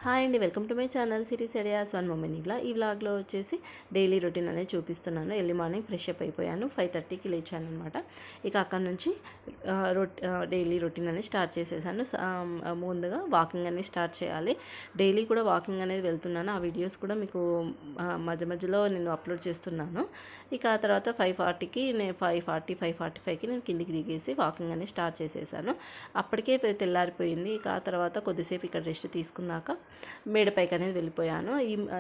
Hi అండి, welcome to my channel series ideas one moment. ఈ వ్లాగ్లో వచ్చేసి డైలీ రొటీన్ అనేది చూపిస్తున్నాను. ఎర్లీ మార్నింగ్ ఫ్రెష్ అప్ అయిపోయాను, 5:30కి లేచాను అనమాట. ఇక అక్కడ నుంచి డైలీ రొటీన్ అనేది స్టార్ట్ చేసేసాను. ముందుగా వాకింగ్ అనేది స్టార్ట్ చేయాలి. డైలీ కూడా వాకింగ్ అనేది వెళ్తున్నాను. ఆ వీడియోస్ కూడా మీకు మధ్య మధ్యలో నేను అప్లోడ్ చేస్తున్నాను. ఇక ఆ తర్వాత 5:40కి నేను 5:45కి నేను కిందికి దిగేసి వాకింగ్ అనేది స్టార్ట్ చేసేసాను. అప్పటికే తెల్లారిపోయింది. ఇక ఆ తర్వాత కొద్దిసేపు ఇక్కడ రెస్ట్ తీసుకున్నాక మేడపైకి అనేది వెళ్ళిపోయాను.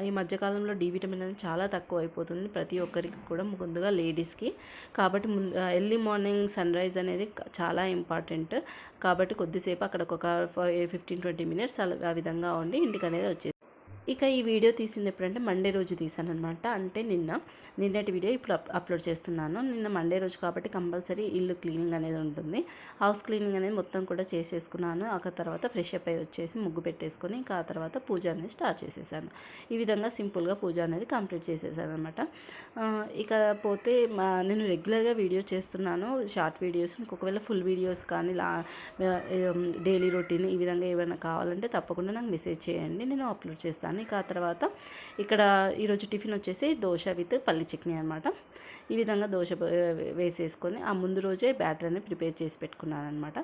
ఈ మధ్యకాలంలో డి విటమిన్ అనేది చాలా తక్కువ అయిపోతుంది ప్రతి ఒక్కరికి కూడా, ముందుగా లేడీస్కి. కాబట్టి ఎర్లీ మార్నింగ్ సన్ రైజ్ అనేది చాలా ఇంపార్టెంట్. కాబట్టి కొద్దిసేపు అక్కడ ఒక 15-20 మినిట్స్ ఆ విధంగా ఉండి ఇంటికి అనేది వచ్చేసి ఇక ఈ వీడియో తీసింది ఎప్పుడంటే మండే రోజు తీసాను అనమాట. అంటే నిన్నటి వీడియో ఇప్పుడు అప్లోడ్ చేస్తున్నాను. నిన్న మండే రోజు కాబట్టి కంపల్సరీ ఇల్లు క్లీనింగ్ అనేది ఉంటుంది. హౌస్ క్లీనింగ్ అనేది మొత్తం కూడా చేసేసుకున్నాను. ఆ తర్వాత ఫ్రెష్ అప్ అయ్యి వచ్చేసి ముగ్గు పెట్టేసుకొని ఇంకా ఆ తర్వాత పూజ అనేది స్టార్ట్ చేసేసాను. ఈ విధంగా సింపుల్గా పూజ అనేది కంప్లీట్ చేసేసాను అనమాట. ఇక పోతే నేను రెగ్యులర్గా వీడియో చేస్తున్నాను, షార్ట్ వీడియోస్. ఒకవేళ ఫుల్ వీడియోస్ కానీ డైలీ రొటీన్ ఈ విధంగా ఏమైనా కావాలంటే తప్పకుండా నాకు మెసేజ్ చేయండి, నేను అప్లోడ్ చేస్తాను. ఇక ఆ తర్వాత ఇక్కడ ఈరోజు టిఫిన్ వచ్చేసి దోశ విత్ పల్లి చట్నీ అనమాట. ఈ విధంగా దోశ వేసేసుకొని ఆ ముందు రోజే బ్యాటర్ అనేది ప్రిపేర్ చేసి పెట్టుకున్నాను అనమాట.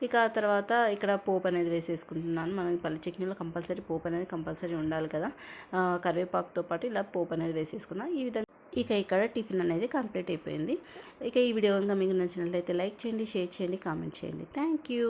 ఇక ఆ తర్వాత ఇక్కడ పోపు అనేది వేసేసుకుంటున్నాను. మనం పల్లి చట్నీలో కంపల్సరీ పోపు అనేది కంపల్సరీ ఉండాలి కదా. కరివేపాకుతో పాటు ఇలా పోపు అనేది వేసేసుకున్నాను. ఈ విధంగా ఇక ఇక్కడ టిఫిన్ అనేది కంప్లీట్ అయిపోయింది. ఇక ఈ వీడియో కనుక మీకు నచ్చినట్లయితే లైక్ చేయండి, షేర్ చేయండి, కామెంట్ చేయండి. Thank you.